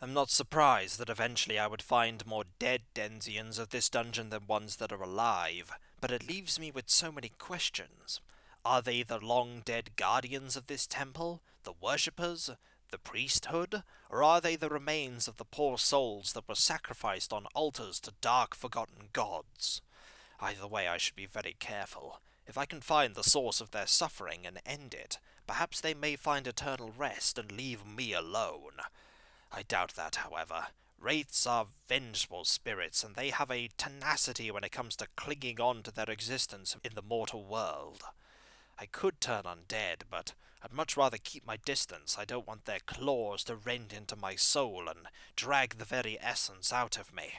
I'm not surprised that eventually I would find more dead Denzians of this dungeon than ones that are alive, but it leaves me with so many questions. Are they the long-dead guardians of this temple? The worshippers? The priesthood? Or are they the remains of the poor souls that were sacrificed on altars to dark forgotten gods? Either way, I should be very careful. If I can find the source of their suffering and end it, perhaps they may find eternal rest and leave me alone. I doubt that, however. Wraiths are vengeful spirits, and they have a tenacity when it comes to clinging on to their existence in the mortal world. I could turn undead, but I'd much rather keep my distance. I don't want their claws to rend into my soul and drag the very essence out of me.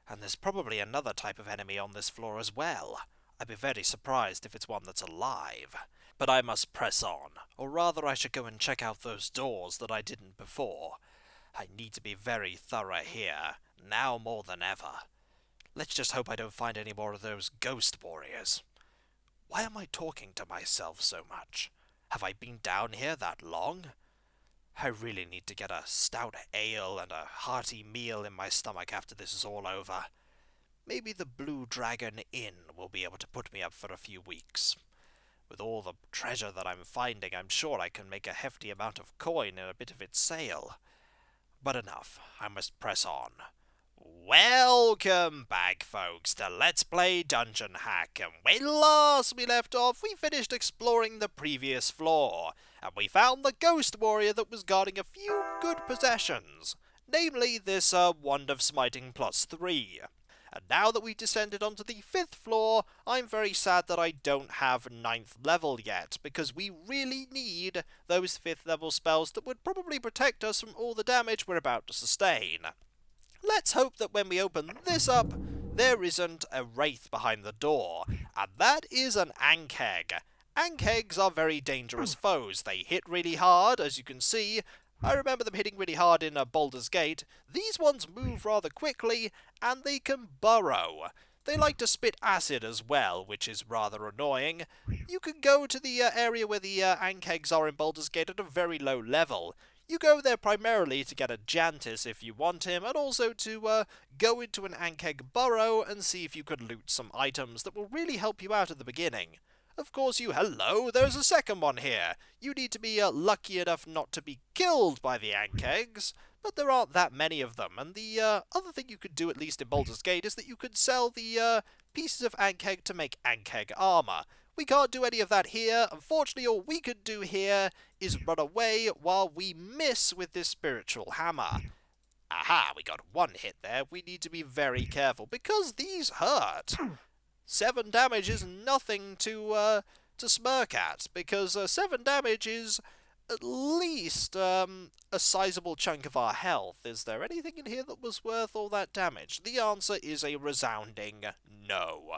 And there's probably another type of enemy on this floor as well. I'd be very surprised if it's one that's alive. But I must press on, or rather I should go and check out those doors that I didn't before. I need to be very thorough here, now more than ever. Let's just hope I don't find any more of those ghost warriors. Why am I talking to myself so much? Have I been down here that long? I really need to get a stout ale and a hearty meal in my stomach after this is all over. Maybe the Blue Dragon Inn will be able to put me up for a few weeks. With all the treasure that I'm finding, I'm sure I can make a hefty amount of coin in a bit of its sale. But enough, I must press on. Welcome back, folks, to Let's Play Dungeon Hack, and when last we left off, we finished exploring the previous floor, and we found the ghost warrior that was guarding a few good possessions, namely this Wand of Smiting +3. And now that we've descended onto the 5th floor, I'm very sad that I don't have 9th level yet, because we really need those 5th level spells that would probably protect us from all the damage we're about to sustain. Let's hope that when we open this up, there isn't a wraith behind the door, and that is an ankheg. Ankhegs are very dangerous foes. They hit really hard, as you can see. I remember them hitting really hard in Baldur's Gate. These ones move rather quickly, and they can burrow. They like to spit acid as well, which is rather annoying. You can go to the area where the ankhegs are in Baldur's Gate at a very low level. You go there primarily to get a Jantis if you want him, and also to go into an ankheg burrow and see if you could loot some items that will really help you out at the beginning. Of course, hello, there's a second one here. You need to be lucky enough not to be killed by the ankhegs, but there aren't that many of them. And the other thing you could do, at least in Baldur's Gate, is that you could sell the pieces of ankheg to make ankheg armor. We can't do any of that here. Unfortunately, all we could do here is run away while we miss with this spiritual hammer. Aha, we got one hit there. We need to be very careful, because these hurt. 7 damage is nothing to smirk at, because 7 damage is at least a sizable chunk of our health. Is there anything in here that was worth all that damage? The answer is a resounding no.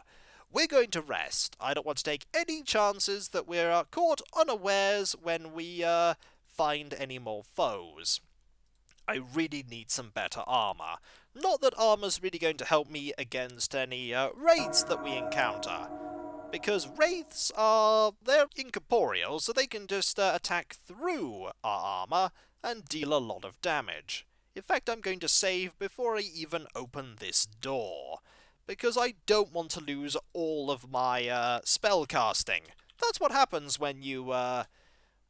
We're going to rest. I don't want to take any chances that we're caught unawares when we find any more foes. I really need some better armor. Not that armor's really going to help me against any wraiths that we encounter. Because wraiths they're incorporeal, so they can just attack through our armor and deal a lot of damage. In fact, I'm going to save before I even open this door, because I don't want to lose all of my spell casting. That's what happens when you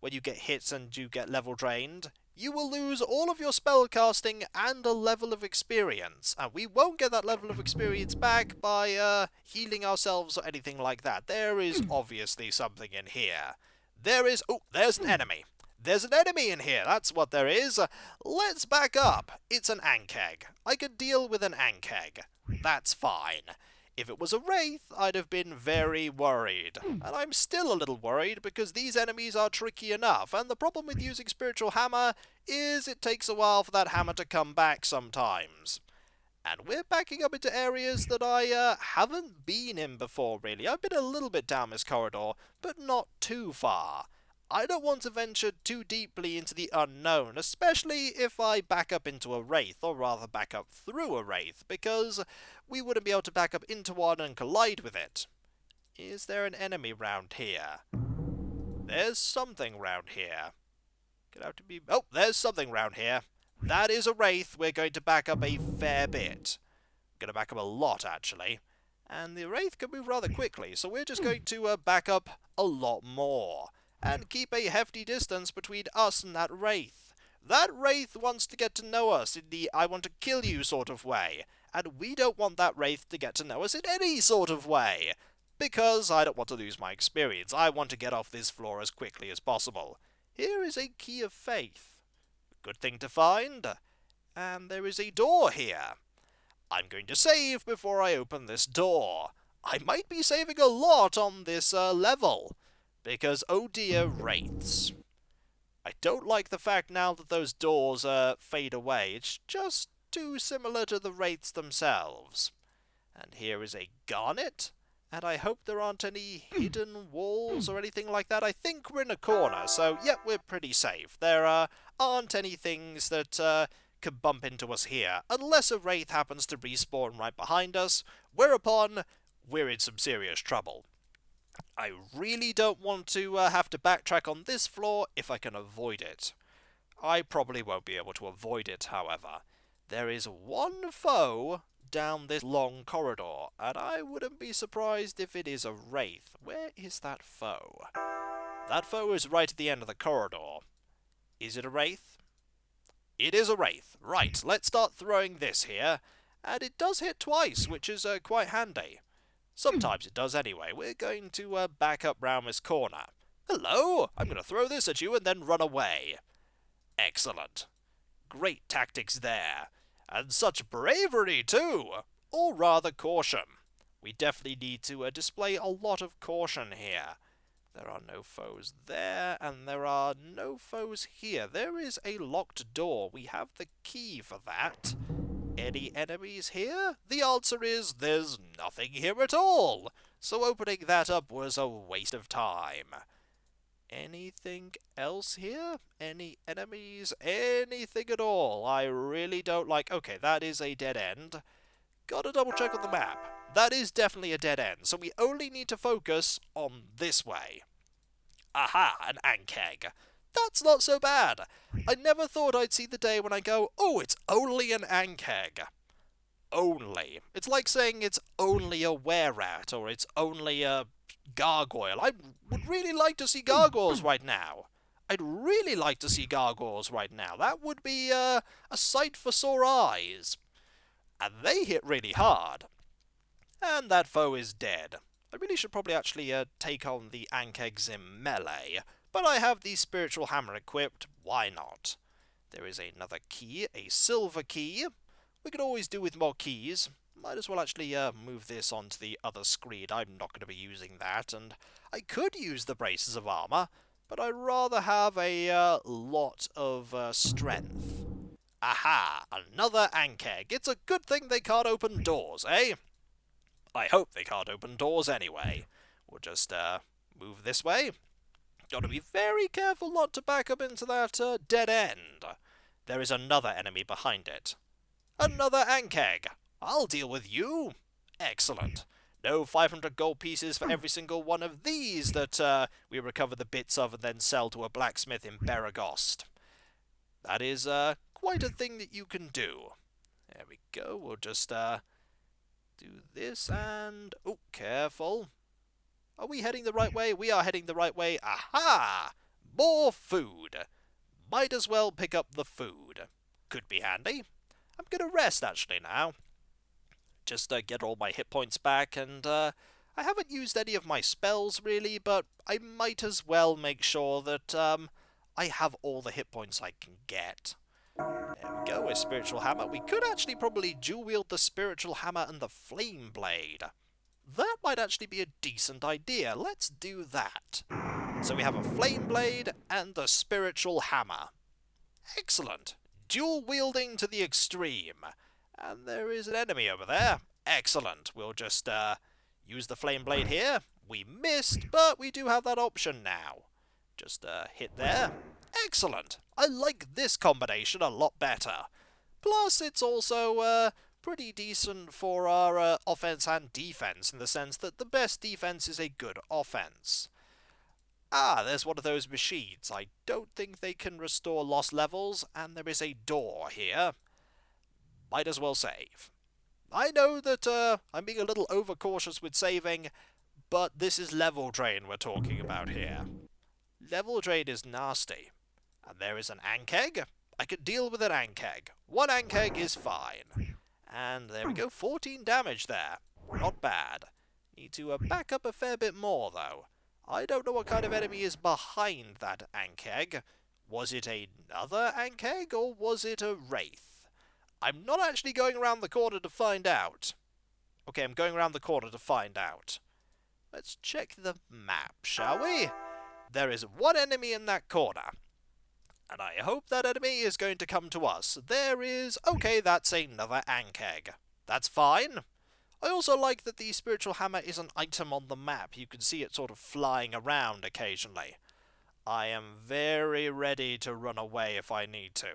get hit and you get level drained. You will lose all of your spellcasting and a level of experience, and we won't get that level of experience back by healing ourselves or anything like that. There is obviously something in here. There's an enemy. There's an enemy in here, that's what there is. Let's back up. It's an ankheg. I could deal with an ankheg. That's fine. If it was a wraith, I'd have been very worried. And I'm still a little worried because these enemies are tricky enough, and the problem with using Spiritual Hammer is it takes a while for that hammer to come back sometimes. And we're backing up into areas that I haven't been in before, really. I've been a little bit down this corridor, but not too far. I don't want to venture too deeply into the unknown, especially if I back up into a wraith, or rather back up through a wraith, because we wouldn't be able to back up into one and collide with it. Is there an enemy round here? There's something round here. Oh, there's something round here. That is a wraith. We're going to back up a fair bit. Going to back up a lot, actually. And the wraith can move rather quickly, so we're just going to back up a lot more. And keep a hefty distance between us and that wraith. That wraith wants to get to know us in the I want to kill you sort of way. And we don't want that wraith to get to know us in any sort of way. Because I don't want to lose my experience. I want to get off this floor as quickly as possible. Here is a key of faith. Good thing to find. And there is a door here. I'm going to save before I open this door. I might be saving a lot on this level. Because, oh dear, wraiths. I don't like the fact now that those doors fade away. It's just too similar to the wraiths themselves. And here is a garnet. And I hope there aren't any hidden walls or anything like that. I think we're in a corner, so yep, we're pretty safe. There aren't any things that could bump into us here, unless a wraith happens to respawn right behind us, whereupon we're in some serious trouble. I really don't want to have to backtrack on this floor if I can avoid it. I probably won't be able to avoid it, however. There is one foe down this long corridor, and I wouldn't be surprised if it is a wraith. Where is that foe? That foe is right at the end of the corridor. Is it a wraith? It is a wraith. Right, let's start throwing this here, and it does hit twice, which is quite handy. Sometimes it does anyway. We're going to back up round this corner. Hello! I'm going to throw this at you and then run away. Excellent. Great tactics there. And such bravery, too! Or rather, caution. We definitely need to display a lot of caution here. There are no foes there, and there are no foes here. There is a locked door. We have the key for that. Any enemies here? The answer is there's nothing here at all. So opening that up was a waste of time. Anything else here? Any enemies? Anything at all? I really don't like... Okay, that is a dead end. Gotta double check on the map. That is definitely a dead end, so we only need to focus on this way. Aha, an ankheg. That's not so bad. I never thought I'd see the day when I go, oh, it's only an ankheg. Only. It's like saying it's only a were-rat, or it's only a gargoyle. I would really like to see gargoyles right now. I'd really like to see gargoyles right now. That would be a sight for sore eyes. And they hit really hard. And that foe is dead. I really should probably actually take on the ankhegs in melee. But I have the spiritual hammer equipped. Why not? There is another key, a silver key. We could always do with more keys. Might as well actually move this onto the other screen. I'm not going to be using that, and I could use the braces of armor, but I'd rather have a lot of strength. Aha! Another ankheg. It's a good thing they can't open doors, eh? I hope they can't open doors anyway. We'll just move this way. Got to be very careful not to back up into that dead end. There is another enemy behind it. Another ankheg. I'll deal with you. Excellent. No 500 gold pieces for every single one of these that we recover the bits of and then sell to a blacksmith in Baragost. That is quite a thing that you can do. There we go. We'll just do this and... Oh, careful. Are we heading the right way? We are heading the right way. Aha! More food. Might as well pick up the food. Could be handy. I'm going to rest, actually, now. Just get all my hit points back, and I haven't used any of my spells, really, but I might as well make sure that I have all the hit points I can get. There we go, a spiritual hammer. We could actually probably dual-wield the spiritual hammer and the flame blade. That might actually be a decent idea. Let's do that. So we have a flame blade and a spiritual hammer. Excellent. Dual wielding to the extreme. And there is an enemy over there. Excellent. We'll just use the flame blade here. We missed, but we do have that option now. Just hit there. Excellent. I like this combination a lot better. Plus, it's also pretty decent for our offense and defense, in the sense that the best defense is a good offense. Ah, there's one of those machines. I don't think they can restore lost levels, and there is a door here. Might as well save. I know that I'm being a little overcautious with saving, but this is level drain we're talking about here. Level drain is nasty. And there is an ankheg. I could deal with an ankheg. One ankheg is fine. And there we go, 14 damage there. Not bad. Need to back up a fair bit more, though. I don't know what kind of enemy is behind that ankheg. Was it another ankheg, or was it a wraith? I'm not actually going around the corner to find out. Okay, I'm going around the corner to find out. Let's check the map, shall we? There is one enemy in that corner. And I hope that enemy is going to come to us. There is... Okay, that's another ankheg. That's fine. I also like that the spiritual hammer is an item on the map. You can see it sort of flying around occasionally. I am very ready to run away if I need to.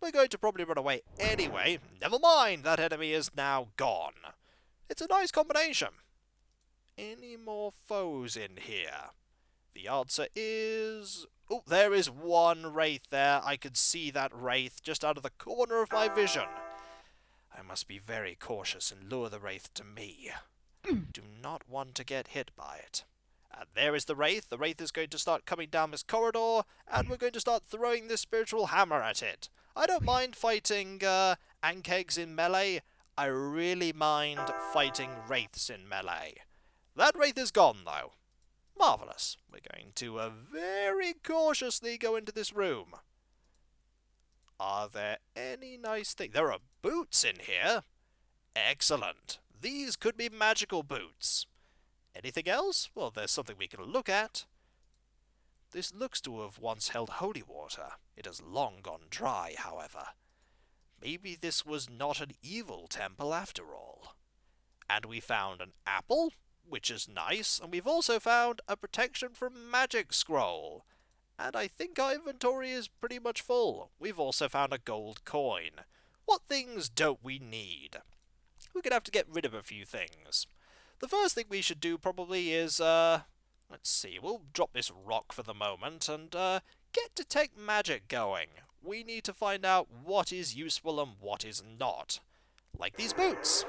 We're going to probably run away anyway. Never mind, that enemy is now gone. It's a nice combination. Any more foes in here? The answer is... Oh, there is one wraith there. I could see that wraith just out of the corner of my vision. I must be very cautious and lure the wraith to me. Do not want to get hit by it. And there is the wraith. The wraith is going to start coming down this corridor, and we're going to start throwing this spiritual hammer at it. I don't mind fighting ankhegs in melee. I really mind fighting wraiths in melee. That wraith is gone, though. Marvellous. We're going to very cautiously go into this room. Are there any nice things? There are boots in here. Excellent. These could be magical boots. Anything else? Well, there's something we can look at. This looks to have once held holy water. It has long gone dry, however. Maybe this was not an evil temple after all. And we found an apple, which is nice, and we've also found a protection from magic scroll. And I think our inventory is pretty much full. We've also found a gold coin. What things don't we need? We're going to have to get rid of a few things. The first thing we should do probably is, let's see, we'll drop this rock for the moment and get detect magic going. We need to find out what is useful and what is not. Like these boots.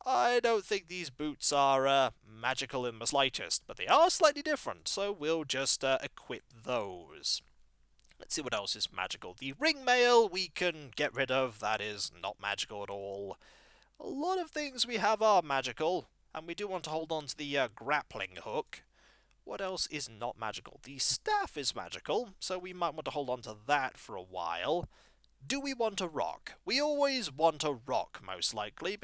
I don't think these boots are magical in the slightest, but they are slightly different, so we'll just equip those. Let's see what else is magical. The ring mail we can get rid of. That is not magical at all. A lot of things we have are magical, and we do want to hold on to the grappling hook. What else is not magical? The staff is magical, so we might want to hold on to that for a while. Do we want a rock? We always want a rock, most likely.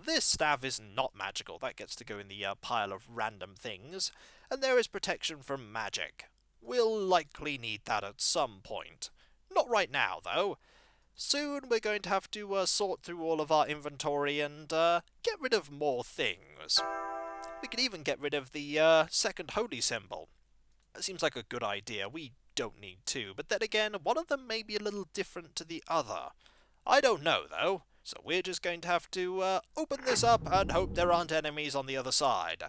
This staff is not magical. That gets to go in the pile of random things. And there is protection from magic. We'll likely need that at some point. Not right now, though. Soon we're going to have to sort through all of our inventory and get rid of more things. We could even get rid of the second holy symbol. That seems like a good idea. We don't need to, but then again, one of them may be a little different to the other. I don't know, though, so we're just going to have to open this up and hope there aren't enemies on the other side.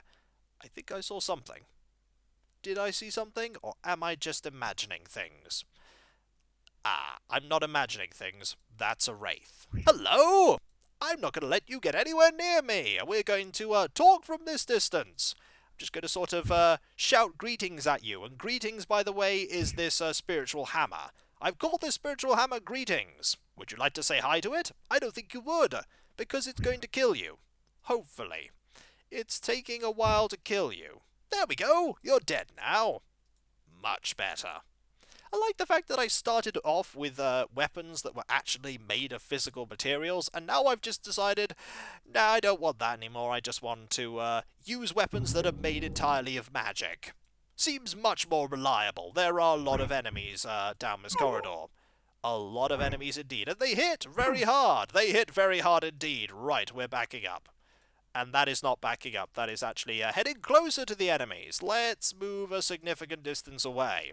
I think I saw something. Did I see something, or am I just imagining things? I'm not imagining things. That's a wraith. Hello! I'm not going to let you get anywhere near me. We're going to talk from this distance. I'm just going to sort of shout greetings at you. And greetings, by the way, is this spiritual hammer. I've called this spiritual hammer greetings. Would you like to say hi to it? I don't think you would, because it's going to kill you. Hopefully. It's taking a while to kill you. There we go. You're dead now. Much better. I like the fact that I started off with weapons that were actually made of physical materials, and now I've just decided, nah, I don't want that anymore. I just want to use weapons that are made entirely of magic. Seems much more reliable. There are a lot of enemies down this corridor. A lot of enemies indeed, and they hit very hard. They hit very hard indeed. Right, we're backing up. And that is not backing up. That is actually heading closer to the enemies. Let's move a significant distance away.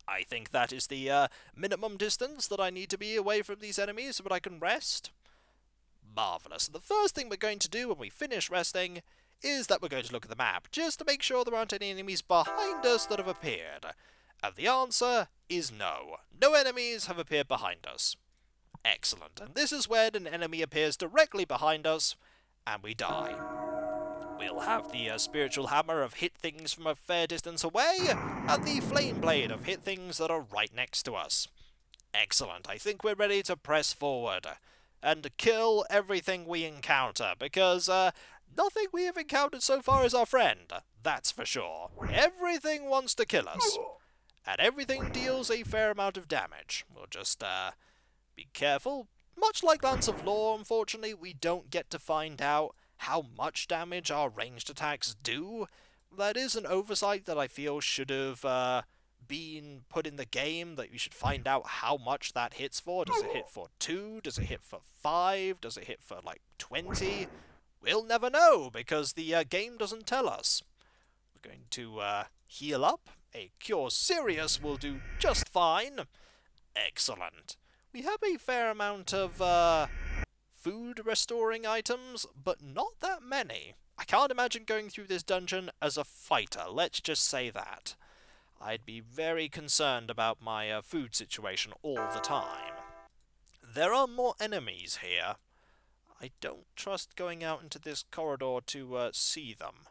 I think that is the minimum distance that I need to be away from these enemies so that I can rest. Marvellous. The first thing we're going to do when we finish resting is that we're going to look at the map, just to make sure there aren't any enemies behind us that have appeared. And the answer is no. No enemies have appeared behind us. Excellent. And this is when an enemy appears directly behind us, and we die. We'll have the spiritual hammer of hit things from a fair distance away, and the flame blade of hit things that are right next to us. Excellent. I think we're ready to press forward and kill everything we encounter, because nothing we have encountered so far is our friend, that's for sure. Everything wants to kill us, and everything deals a fair amount of damage. We'll just be careful. Much like Lance of Law, unfortunately, we don't get to find out how much damage our ranged attacks do. That is an oversight that I feel should have been put in the game, that you should find out how much that hits for. Does it hit for 2? Does it hit for 5? Does it hit for, like, 20? We'll never know, because the game doesn't tell us. We're going to heal up. A Cure Serious will do just fine. Excellent. We have a fair amount of food restoring items, but not that many. I can't imagine going through this dungeon as a fighter, let's just say that. I'd be very concerned about my food situation all the time. There are more enemies here. I don't trust going out into this corridor to see them.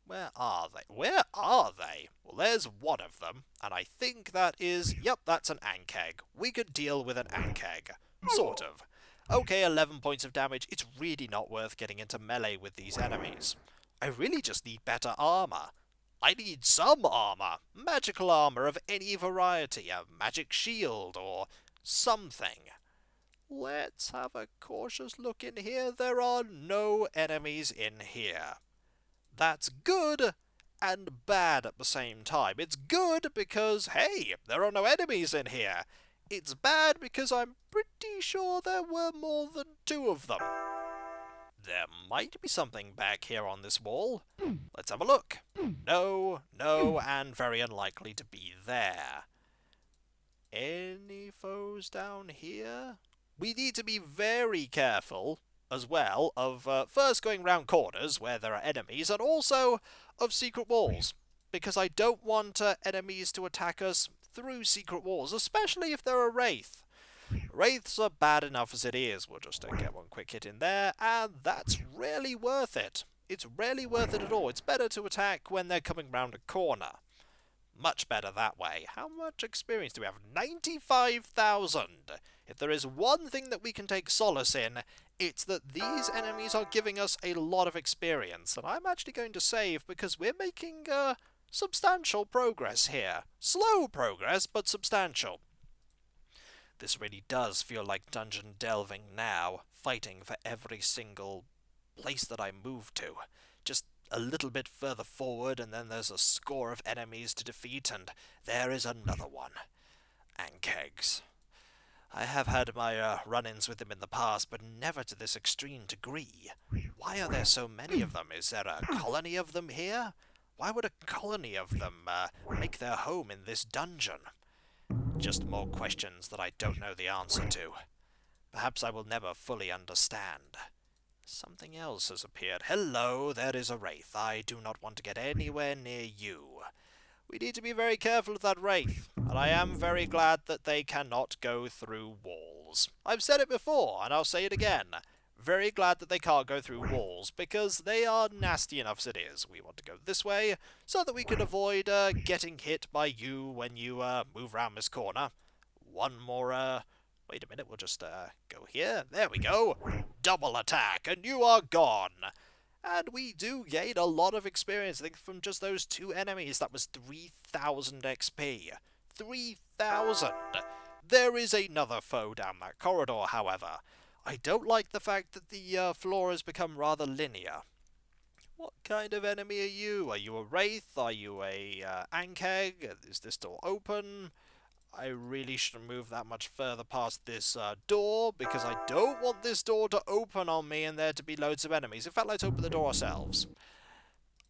Where are they? Where are they? Well, there's one of them, and I think that is... Yep, that's an ankheg. We could deal with an ankheg. Sort of. Okay, 11 points of damage. It's really not worth getting into melee with these enemies. I really just need better armor. I need some armor. Magical armor of any variety. A magic shield or something. Let's have a cautious look in here. There are no enemies in here. That's good and bad at the same time. It's good because, hey, there are no enemies in here. It's bad because I'm pretty sure there were more than 2 of them. There might be something back here on this wall. Let's have a look. No, and very unlikely to be there. Any foes down here? We need to be very careful as well of first going round corners where there are enemies, and also of secret walls, because I don't want enemies to attack us through secret walls, especially if they're a wraith. Wraiths are bad enough as it is. We'll just get one quick hit in there, and that's rarely worth it. It's rarely worth it at all. It's better to attack when they're coming round a corner. Much better that way. How much experience do we have? 95,000! If there is one thing that we can take solace in, it's that these enemies are giving us a lot of experience, and I'm actually going to save because we're making substantial progress here. Slow progress, but substantial. This really does feel like dungeon delving now, fighting for every single place that I move to. Just a little bit further forward, and then there's a score of enemies to defeat, and there is another one. Ankhegs. I have had my run-ins with them in the past, but never to this extreme degree. Why are there so many of them? Is there a colony of them here? Why would a colony of them make their home in this dungeon? Just more questions that I don't know the answer to. Perhaps I will never fully understand. Something else has appeared. Hello, there is a wraith. I do not want to get anywhere near you. We need to be very careful of that wraith, and I am very glad that they cannot go through walls. I've said it before, and I'll say it again. Very glad that they can't go through walls, because they are nasty enough as it is. We want to go this way, so that we can avoid getting hit by you when you move around this corner. One more, wait a minute, we'll just go here. There we go. Double attack, and you are gone. And we do gain a lot of experience, I think, from just those 2 enemies. That was 3,000 XP. 3,000! There is another foe down that corridor, however. I don't like the fact that the floor has become rather linear. What kind of enemy are you? Are you a wraith? Are you a ankheg? Is this door open? I really shouldn't move that much further past this door, because I don't want this door to open on me and there to be loads of enemies. In fact, let's open the door ourselves.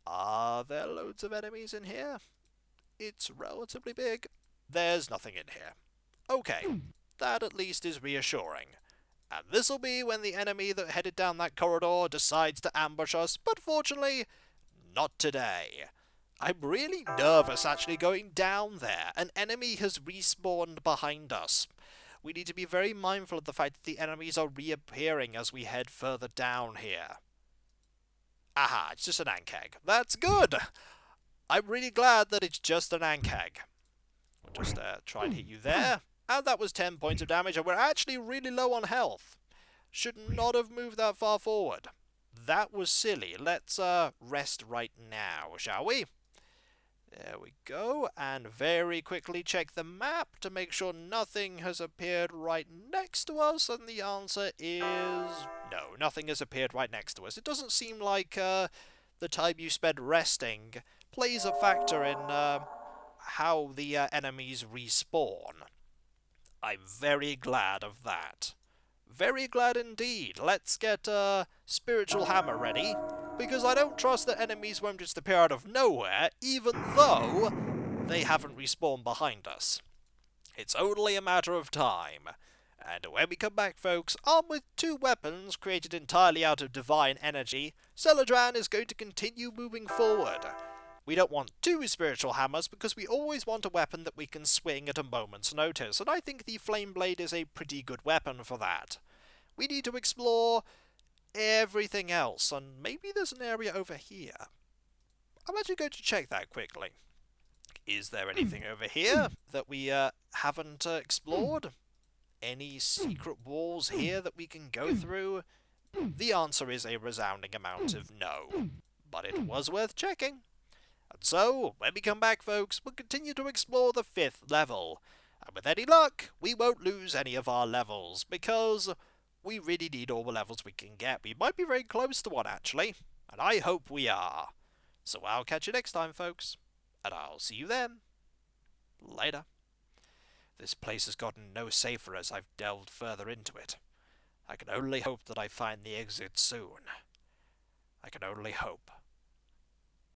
Are there loads of enemies in here? It's relatively big. There's nothing in here. Okay, that at least is reassuring. And this'll be when the enemy that headed down that corridor decides to ambush us, but fortunately, not today. I'm really nervous actually going down there. An enemy has respawned behind us. We need to be very mindful of the fact that the enemies are reappearing as we head further down here. Aha, it's just an ankheg. That's good! I'm really glad that it's just an ankheg. We'll just try and hit you there. And that was 10 points of damage, and we're actually really low on health. Should not have moved that far forward. That was silly. Let's rest right now, shall we? There we go, and very quickly check the map to make sure nothing has appeared right next to us, and the answer is no, nothing has appeared right next to us. It doesn't seem like the time you spend resting plays a factor in how the enemies respawn. I'm very glad of that. Very glad indeed. Let's get Spiritual Hammer ready, because I don't trust that enemies won't just appear out of nowhere, even though they haven't respawned behind us. It's only a matter of time. And when we come back, folks, armed with 2 weapons created entirely out of divine energy, Seledran is going to continue moving forward. We don't want 2 spiritual hammers because we always want a weapon that we can swing at a moment's notice, and I think the Flame Blade is a pretty good weapon for that. We need to explore everything else, and maybe there's an area over here. I'm actually going to check that quickly. Is there anything over here that we haven't explored? Any secret walls here that we can go through? The answer is a resounding amount of no, but it was worth checking. And so, when we come back, folks, we'll continue to explore the 5th level. And with any luck, we won't lose any of our levels, because we really need all the levels we can get. We might be very close to one, actually, and I hope we are. So I'll catch you next time, folks, and I'll see you then. Later. This place has gotten no safer as I've delved further into it. I can only hope that I find the exit soon. I can only hope.